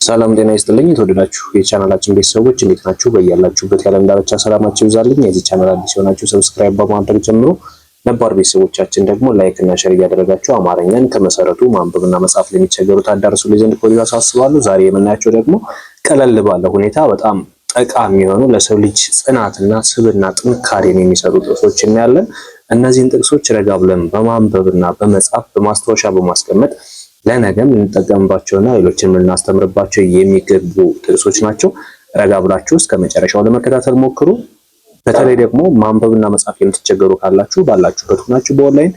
ሰላም ጤና ይስጥልኝ። የተወደዳችሁ የቻናላችን ቤተሰቦች እንዴት ናችሁ? በያላችሁበት የዓለም ዳርቻ ሰላማችሁ ይብዛልኝ። የዚህ ቻናል አዲስ የሆናችሁ ሰብስክራይብ በማድረግ ጀምሮ ነባር ቤተሰቦቻችን ደግሞ ላይክ እና ሼር እያደረጋችሁ አማርኛን ከመሰረቱ ማንበብና መጻፍ ለሚቸገሩ ታዳርሱልኝ ዘንድ ከወዲሁ አሳስባለሁ። ዛሬ የምናያቸው ደግሞ ቀለል ባለ ሁኔታ በጣም ጠቃሚ የሆኑ ለሰው ልጅ ጽናትና ስብዕና ጥንካሬን የሚሰጡ ጥቅሶች እናያለን። እነዚህን ጥቅሶች ረጋ ብለን በማንበብና በመጻፍ በማስታወሻ በማስቀመጥ ለነገም ልንጠቀምባቸውና ሌሎችን ልናስተምርባቸው የሚገቡ ጥቅሶች ናቸው። ረጋ ብላችሁ እስከ መጨረሻው ለመከታተል ሞክሩ። በተለይ ደግሞ ማንበብና መጻፍ የምትቸገሩ ካላችሁ ባላችሁበት ሆናችሁ በኦንላይን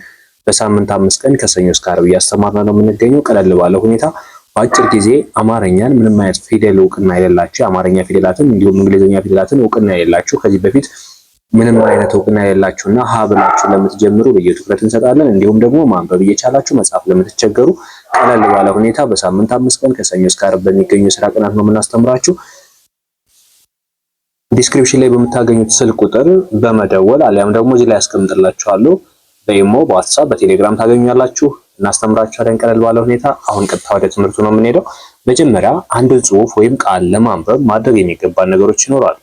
በሳምንት 5 ቀን ከሰኞ እስከ ዓርብ እያስተማርን ነው የምንገኘው። ቀለል ባለ ሁኔታ በአጭር ጊዜ አማርኛን ምንም አይነት ፊደል እውቅና የሌላችሁ የአማርኛ ፊደላትን እንዲሁም እንግሊዝኛ ፊደላትን እውቅና የሌላችሁ ከዚህ በፊት ምንም አይነት እውቅና የሌላችሁና ሀ ብላችሁ ለምትጀምሩ ልዩ ትኩረት እንሰጣለን። እንዲሁም ደግሞ ማንበብ እየቻላችሁ መጻፍ ለምትቸገሩ ቀለል ባለ ሁኔታ በሳምንት 5 ቀን ከሰኞ እስከ ዓርብ በሚገኙ የስራ ቀናት ነው የምናስተምራችሁ። ዲስክሪፕሽን ላይ በምታገኙት ስልክ ቁጥር በመደወል አሊያም ደግሞ እዚህ ላይ ያስቀምጥላችኋለሁ። በኢሞ፣ በዋትስአፕ፣ በቴሌግራም ታገኙኛላችሁ። እናስተምራችኋለን ቀለል ባለ ሁኔታ። አሁን ቀጥታ ወደ ትምህርቱ ነው የምንሄደው። መጀመሪያ አንድን ጽሑፍ ወይም ቃል ለማንበብ ማድረግ የሚገባን ነገሮች ይኖራሉ።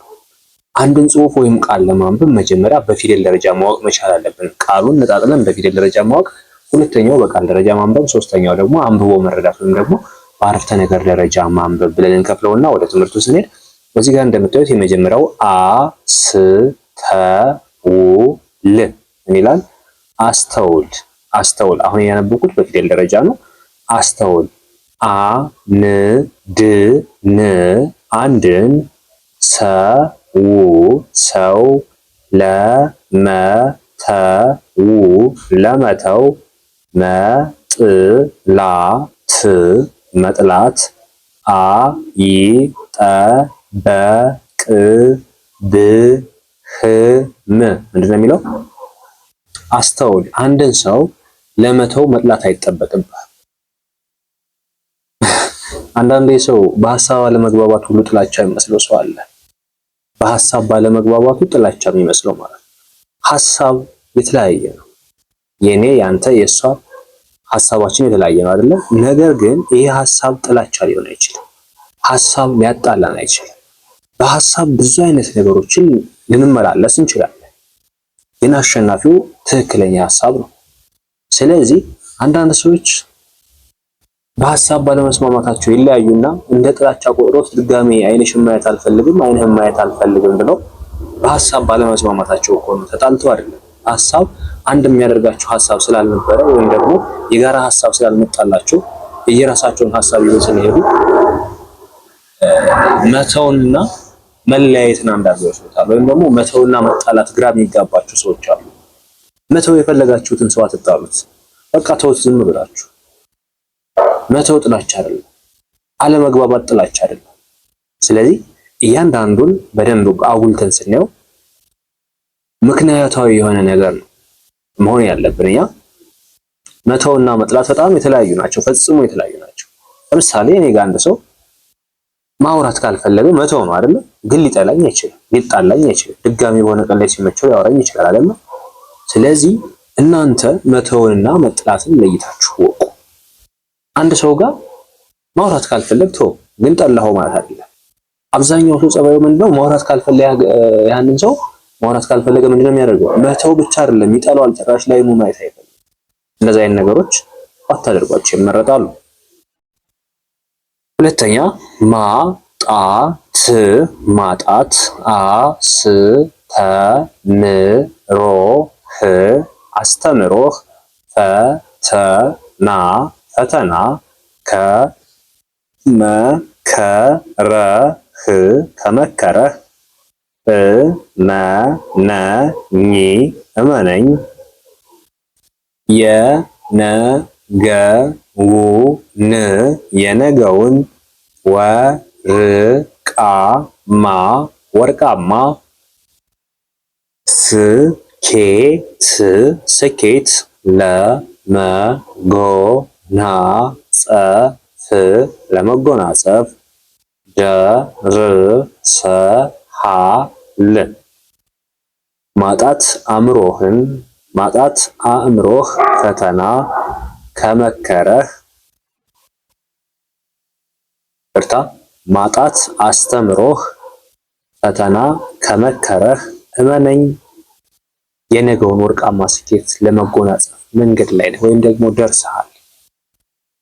አንድን ጽሑፍ ወይም ቃል ለማንበብ መጀመሪያ በፊደል ደረጃ ማወቅ መቻል አለብን። ቃሉን ነጣጥለን በፊደል ደረጃ ማወቅ፣ ሁለተኛው በቃል ደረጃ ማንበብ፣ ሶስተኛው ደግሞ አንብቦ መረዳት ወይም ደግሞ በአረፍተ ነገር ደረጃ ማንበብ ብለን እንከፍለውና ወደ ትምህርቱ ስንሄድ በዚህ ጋር እንደምታዩት የመጀመሪያው ል ምን ይላል? አስተውል። አስተውል። አሁን ያነበብኩት በፊደል ደረጃ ነው። አስተውል። አንድን ሰው ለመተው መጥላት ምንድን ነው የሚለው? አስተውል። አንድን ሰው ለመተው መጥላት አይጠበቅብህም። አንዳንዴ ሰው በሐሳብ አለመግባባት ሁሉ ጥላቻ የሚመስለው ሰው አለ። በሐሳብ ባለመግባባቱ ጥላቻ የሚመስለው ማለት ነው። ሐሳብ የተለያየ ነው። የኔ፣ ያንተ፣ የሷ ሐሳባችን የተለያየ ነው አይደለ? ነገር ግን ይሄ ሐሳብ ጥላቻ ሊሆን አይችልም። ሐሳብ ሊያጣላን አይችልም። በሐሳብ ብዙ አይነት ነገሮችን ልንመላለስ እንችላለን። ግን አሸናፊው ትክክለኛ ሐሳብ ነው። ስለዚህ አንዳንድ ሰዎች በሐሳብ ባለመስማማታቸው ይለያዩና እንደ ጥላቻ ቆጥሮት ድጋሜ አይንሽን ማየት አልፈልግም፣ አይንህን ማየት አልፈልግም ብለው በሐሳብ ባለመስማማታቸው እኮ ነው። ተጣልተው አይደለም። ሐሳብ አንድ የሚያደርጋቸው ሐሳብ ስላልነበረ ወይም ደግሞ የጋራ ሐሳብ ስላልመጣላቸው የየራሳቸውን ሐሳብ ይዘው ስለሄዱ መተውንና መለያየትን አንዳርገው ይወስዱታል። ወይም ደግሞ መተውና መጣላት ግራ የሚጋባቸው ሰዎች አሉ። መተው የፈለጋችሁትን ሰው አትጣሉት። በቃ ተውት ዝም ብላችሁ። መተው ጥላቻ አይደለም። አለመግባባት ጥላቻ አይደለም። ስለዚህ እያንዳንዱን በደንብ አጉልተን ስናየው ምክንያታዊ የሆነ ነገር ነው መሆን ያለብን። ያ መተውና መጥላት በጣም የተለያዩ ናቸው፣ ፈጽሞ የተለያዩ ናቸው። ለምሳሌ እኔ ጋር አንድ ሰው ማውራት ካልፈለገ መተው ነው አይደለ? ግን ሊጠላኝ አይችልም፣ ሊጣላኝ አይችልም። ድጋሚ በሆነ ቀን ላይ ሲመቸው ሊያወራኝ ይችላል አይደለ? ስለዚህ እናንተ መተውንና መጥላትን ለይታችሁ ወቁ። አንድ ሰው ጋር ማውራት ካልፈለግ ተው፣ ግን ጠላኸው ማለት አይደለም። አብዛኛው ሰው ጸባዩ ምንድነው? ማውራት ካልፈለገ ያንን ሰው ማውራት ካልፈለገ ምንድነው የሚያደርገው? መተው ብቻ አይደለም ይጠላዋል፣ ጭራሽ ላይ ነው ማየት አይፈልግም። እንደዚህ አይነት ነገሮች አታደርጓቸው፣ ይመረጣሉ። ሁለተኛ ማጣት አስተምሮህ ፈተና ከመከረህ እመነኝ የነገውን ወርቃማ ስኬት ለመጎናጸፍ ደርሰሃል። ማጣት አእምሮህ ፈተና ከመከረህ እርታ ማጣት አስተምሮህ ፈተና ከመከረህ እመነኝ የነገውን ወርቃማ ስኬት ለመጎናጸፍ መንገድ ላይ ነህ ወይም ደግሞ ደርሰሃል።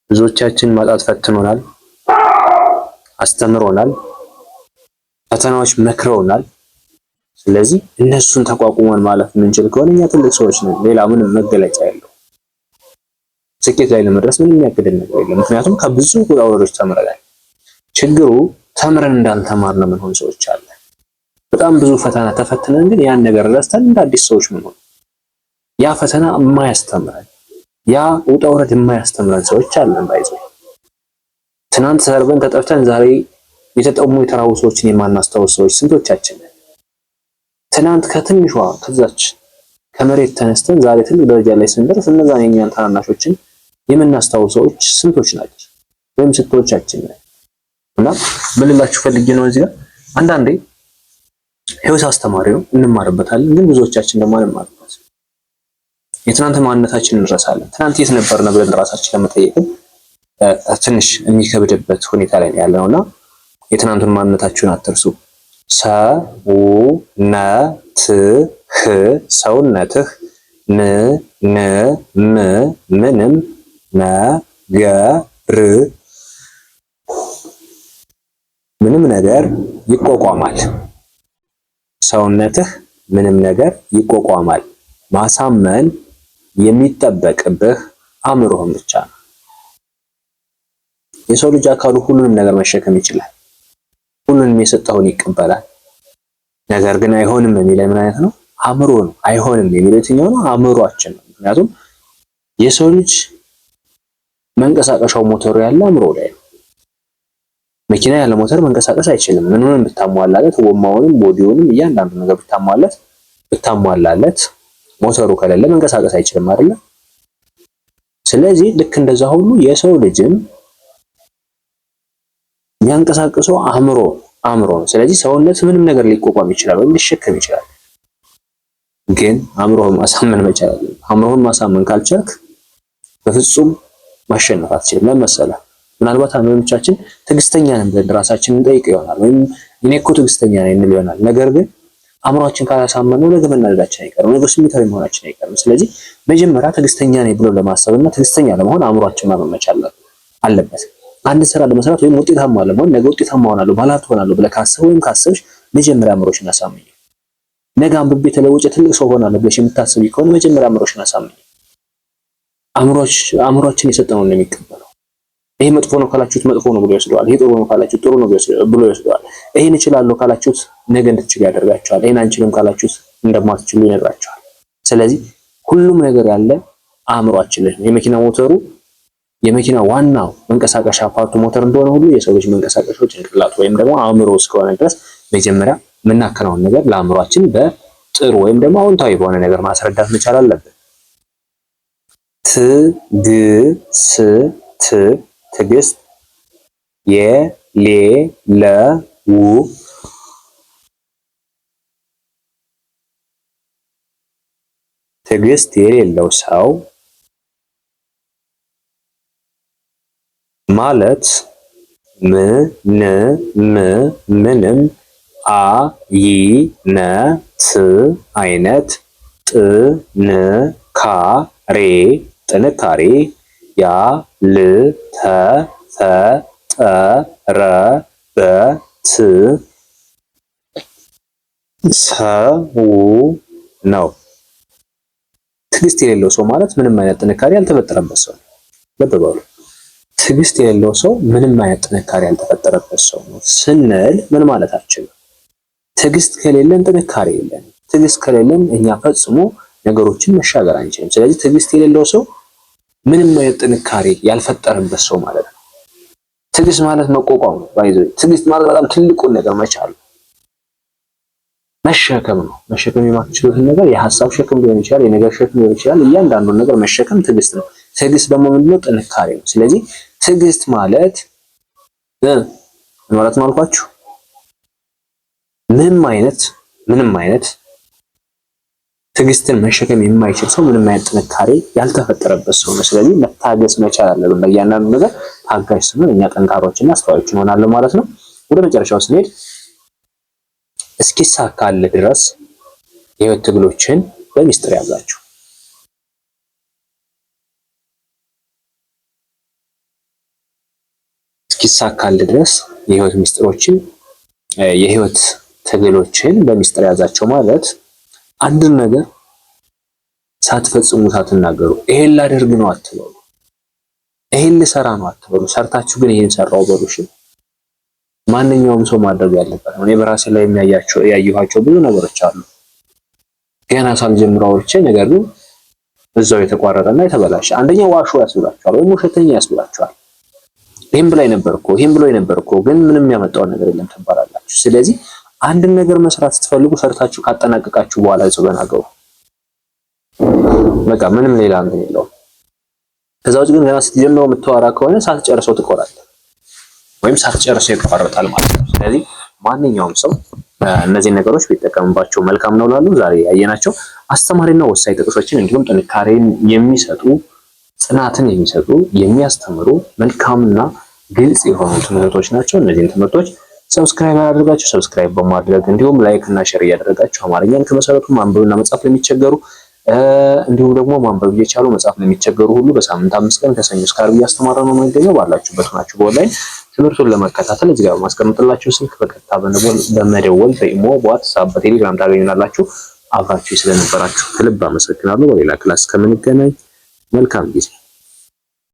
ብዙዎቻችን ማጣት ፈትኖናል፣ አስተምሮናል፣ ፈተናዎች መክረውናል። ስለዚህ እነሱን ተቋቁመን ማለፍ የምንችል ከሆነ እኛ ትልቅ ሰዎች ነን። ሌላ ምንም መገለጫ የለው። ስኬት ላይ ለመድረስ ምንም የሚያግደን ነገር የለም። ምክንያቱም ከብዙ ውጣ ውረዶች ተምረናል። ችግሩ ተምረን እንዳልተማርን የምንሆን ሰዎች አለ። በጣም ብዙ ፈተና ተፈትነን ግን ያን ነገር ረስተን እንደ አዲስ ሰዎች ምንሆን፣ ያ ፈተና የማያስተምረን ያ ውጣ ውረድ የማያስተምረን ሰዎች አለን። ባይዘው ትናንት ሰርበን ተጠርተን ዛሬ የተጠሙ የተራቡ ሰዎችን የማናስታውስ ሰዎች ስንቶቻችን ነን? ትናንት ከትንሿ ከዛች ከመሬት ተነስተን ዛሬ ትልቅ ደረጃ ላይ ስንደርስ እነዛን የኛን ታናናሾችን የምናስታውስ ሰዎች ስንቶች ናቸው? ወይም ስንቶቻችን ነን? እና ምን ልላችሁ ፈልጌ ነው እዚህ ጋር አንዳንዴ ህይወት አስተማሪ ነው፣ እንማርበታለን። ግን ብዙዎቻችን ደግሞ አንማርበት። የትናንት ማንነታችንን እንረሳለን። ትናንት የት ነበርን ብለን ራሳችንን ለመጠየቅ ትንሽ የሚከብድበት ሁኔታ ላይ ያለነውና የትናንቱን ማንነታችሁን አትርሱ። ሰውነትህ ምንም ነገር ይቋቋማል። ሰውነትህ ምንም ነገር ይቋቋማል። ማሳመን የሚጠበቅብህ አእምሮህን ብቻ ነው። የሰው ልጅ አካሉ ሁሉንም ነገር መሸከም ይችላል። ሁሉንም የሰጠውን ይቀበላል። ነገር ግን አይሆንም የሚለው ምን አይነት ነው? አእምሮ ነው። አይሆንም የሚለው የትኛው ነው? አእምሮአችን ነው። ምክንያቱም የሰው ልጅ መንቀሳቀሻው ሞተሩ ያለ አእምሮ ላይ ነው። መኪና ያለ ሞተር መንቀሳቀስ አይችልም። ምንም ብታሟላለት፣ ጎማውንም ቦዲውንም እያንዳንዱ ነገር ብታሟላለት ሞተሩ ከሌለ መንቀሳቀስ አይችልም አይደለ? ስለዚህ ልክ እንደዛ ሁሉ የሰው ልጅም የሚያንቀሳቅሰው አእምሮ ነው። ስለዚህ ሰውነት ምንም ነገር ሊቋቋም ይችላል ወይም ሊሸከም ይችላል። ግን አእምሮህን ማሳመን መቻል አለብህ። አእምሮህን ማሳመን ካልቻልክ በፍጹም ማሸነፍ አትችልም። ለምሳሌ ምናልባት አንዳንዶቻችን ትዕግስተኛ ነን ብለን ራሳችንን እንጠይቅ ይሆናል፣ ወይም እኔ እኮ ትዕግስተኛ ነኝ እንል ይሆናል። ነገር ግን አእምሮአችን ካላሳመነው ነገ መናደዳችን አይቀርም፣ ነገ ስሜታዊ መሆናችን አይቀርም። ስለዚህ መጀመሪያ ትዕግስተኛ ነኝ ብሎ ለማሰብና ትዕግስተኛ ለመሆን አእምሮአችን ማመን መቻል አለበት። አንድ ስራ ለመስራት ወይም ውጤታማ ለመሆን ነገ ውጤታማ ሆናለሁ ባለሀብት ሆናለሁ ብለህ ካሰብህ ወይም ካሰብሽ መጀመሪያ አእምሮሽን አሳምኝ። ነገ አንብቤ ተለውጬ ትልቅ ሰው ሆናለሁ ብለሽ የምታስቢ ከሆነ መጀመሪያ አእምሮሽን አሳምኝ። አእምሮአችን የሰጠነውን ነው የሚቀበለው። ይሄ መጥፎ ነው ካላችሁት መጥፎ ነው ብሎ ይወስደዋል። ይሄ ጥሩ ነው ካላችሁት ጥሩ ነው ብሎ ይወስደዋል። ይሄን እችላለሁ ካላችሁት ነገ እንድትችሉ ያደርጋችኋል። ይሄን አንችልም ካላችሁት እንደማትችሉ ይነግራችኋል። ስለዚህ ሁሉም ነገር ያለ አእምሮአችን ላይ ነው። የመኪና ሞተሩ የመኪና ዋናው መንቀሳቀሻ ፓርቱ ሞተር እንደሆነ ሁሉ የሰው ልጅ መንቀሳቀሻው ጭንቅላቱ ወይም ደግሞ አእምሮ እስከሆነ ድረስ መጀመሪያ የምናከናውን ነገር ለአእምሮአችን በጥሩ ወይም ደግሞ አዎንታዊ በሆነ ነገር ማስረዳት መቻል አለብን። ትዕግስት የሌለው ሰው ማለት ምንም አይነት ጥንካሬ ያልተፈጠረበት ሰው ነው። ትዕግስት የሌለው ሰው ማለት ምንም አይነት ጥንካሬ ያልተፈጠረበት ሰው ነው። ልብ በሉ። ትዕግስት የሌለው ሰው ምንም አይነት ጥንካሬ ያልተፈጠረበት ሰው ነው ስንል ምን ማለታችን ነው? ትዕግስት ከሌለን ጥንካሬ የለን። ትዕግስት ከሌለን እኛ ፈጽሞ ነገሮችን መሻገር አንችልም። ስለዚህ ትዕግስት የሌለው ሰው ምንም አይነት ጥንካሬ ያልፈጠረበት ሰው ማለት ነው። ትዕግስት ማለት መቋቋም ነው። ባይዘው ትዕግስት ማለት በጣም ትልቁን ነገር መቻል ነው። መሸከም ነው። መሸከም የማትችሉትን ነገር የሐሳብ ሸክም ሊሆን ይችላል፣ የነገር ሸክም ሊሆን ይችላል። እያንዳንዱን ነገር መሸከም ትዕግስት ነው። ትዕግስት ደግሞ ምንድነው? ጥንካሬ ነው። ስለዚህ ትዕግስት ማለት ማለት ነው አልኳችሁ ምንም አይነት ትዕግስትን መሸከም የማይችል ሰው ምንም አይነት ጥንካሬ ያልተፈጠረበት ሰው ነው። ስለዚህ መታገስ መቻል አለብን። በእያንዳንዱ ነገር ታጋሽ ስንሆን እኛ ጠንካሮችና አስተዋዮች እንሆናለን ማለት ነው። ወደ መጨረሻው ስንሄድ እስኪሳካልህ ድረስ የህይወት ትግሎችን በሚስጥር ያዛቸው። እስኪሳካልህ ድረስ የህይወት ሚስጥሮችን የህይወት ትግሎችን በሚስጥር ያዛቸው ማለት አንድን ነገር ሳትፈጽሙት አትናገሩ። ይሄን ላደርግ ነው አትበሉ። ይሄን ልሰራ ነው አትበሉ። ሰርታችሁ ግን ይሄን ሰራው በሉሽ። ማንኛውም ሰው ማድረግ ያለበት ነው። እኔ በራሴ ላይ ያየኋቸው ብዙ ነገሮች አሉ። ገና ሳልጀምረው አውርቼ ነገር ግን እዛው የተቋረጠና የተበላሸ። አንደኛው ዋሾ ያስብላችኋል ወይም ውሸተኛ ያስብላችኋል። ይሄን ብላይ ነበር እኮ ግን ምንም ያመጣው ነገር የለም ትባላላችሁ። ስለዚህ አንድን ነገር መስራት ስትፈልጉ ሰርታችሁ ካጠናቀቃችሁ በኋላ ተናገሩ። በቃ ምንም ሌላ እንትን የለውም። ከዛ ውጭ ግን ገና ስትጀምረው የምታወራ ከሆነ ሳትጨርሰው ትቆራለህ ወይም ሳትጨርሰው ይቋረጣል ማለት ነው። ስለዚህ ማንኛውም ሰው እነዚህ ነገሮች ቢጠቀምባቸው መልካም ነው ላሉ ዛሬ ያየናቸው አስተማሪና ወሳኝ ጥቅሶችን እንዲሁም ጥንካሬን የሚሰጡ ጽናትን የሚሰጡ የሚያስተምሩ መልካምና ግልጽ የሆኑ ትምህርቶች ናቸው። እነዚህን ትምህርቶች ሰብስክራይብ አድርጋችሁ ሰብስክራይብ በማድረግ እንዲሁም ላይክ እና ሼር እያደረጋችሁ አማርኛን ከመሰረቱ ማንበብና መጻፍ ለሚቸገሩ እንዲሁም ደግሞ ማንበብ እየቻሉ መጻፍ ለሚቸገሩ ሁሉ በሳምንት 5 ቀን ከሰኞ እስከ ዓርብ እያስተማረን ነው የምንገኘው። ባላችሁበት ሆናችሁ በኦንላይን ትምህርቱን ለመከታተል እዚህ ጋር ማስቀምጥላችሁ ስልክ በቀጥታ በመደወል በኢሞ፣ በዋትስአፕ፣ በቴሌግራም ታገኙናላችሁ። አብራችሁ ስለነበራችሁ ከልብ አመሰግናለሁ። በሌላ ክላስ እስከምንገናኝ መልካም ጊዜ